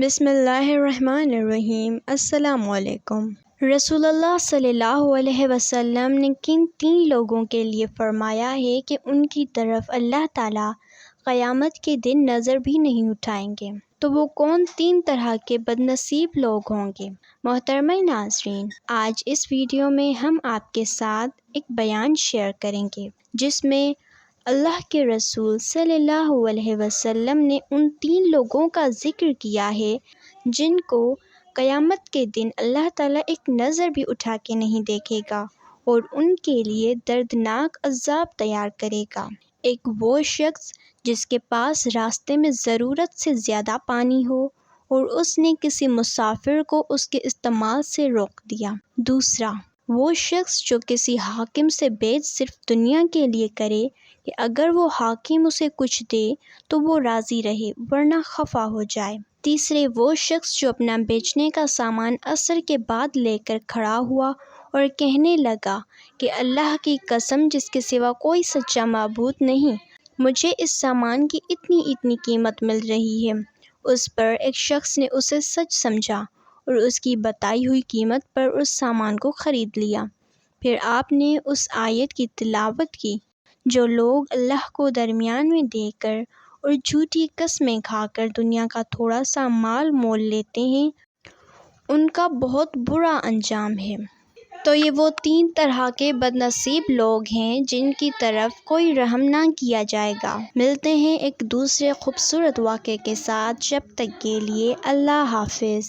بسم اللہ الرحمن الرحیم۔ السلام علیکم۔ رسول اللہ صلی اللہ علیہ وسلم نے کن 3 لوگوں کے لیے فرمایا ہے کہ ان کی طرف اللہ تعالیٰ قیامت کے دن نظر بھی نہیں اٹھائیں گے، تو وہ کون 3 طرح کے بد نصیب لوگ ہوں گے؟ محترمہ ناظرین، آج اس ویڈیو میں ہم آپ کے ساتھ ایک بیان شیئر کریں گے جس میں اللہ کے رسول صلی اللہ علیہ وسلم نے ان 3 لوگوں کا ذکر کیا ہے جن کو قیامت کے دن اللہ تعالیٰ ایک نظر بھی اٹھا کے نہیں دیکھے گا اور ان کے لیے دردناک عذاب تیار کرے گا۔ ایک وہ شخص جس کے پاس راستے میں ضرورت سے زیادہ پانی ہو اور اس نے کسی مسافر کو اس کے استعمال سے روک دیا۔ دوسرا، وہ شخص جو کسی حاکم سے بیعت صرف دنیا کے لیے کرے کہ اگر وہ حاکم اسے کچھ دے تو وہ راضی رہے ورنہ خفا ہو جائے۔ تیسرے، وہ شخص جو اپنا بیچنے کا سامان عصر کے بعد لے کر کھڑا ہوا اور کہنے لگا کہ اللہ کی قسم جس کے سوا کوئی سچا معبود نہیں، مجھے اس سامان کی اتنی قیمت مل رہی ہے۔ اس پر ایک شخص نے اسے سچ سمجھا اور اس کی بتائی ہوئی قیمت پر اس سامان کو خرید لیا۔ پھر آپ نے اس آیت کی تلاوت کی، جو لوگ اللہ کو درمیان میں دے کر اور جھوٹی قسمیں کھا کر دنیا کا تھوڑا سا مال مول لیتے ہیں، ان کا بہت برا انجام ہے۔ تو یہ وہ 3 طرح کے بد نصیب لوگ ہیں جن کی طرف کوئی رحم نہ کیا جائے گا۔ ملتے ہیں ایک دوسرے خوبصورت واقعے کے ساتھ، جب تک کے لیے اللہ حافظ۔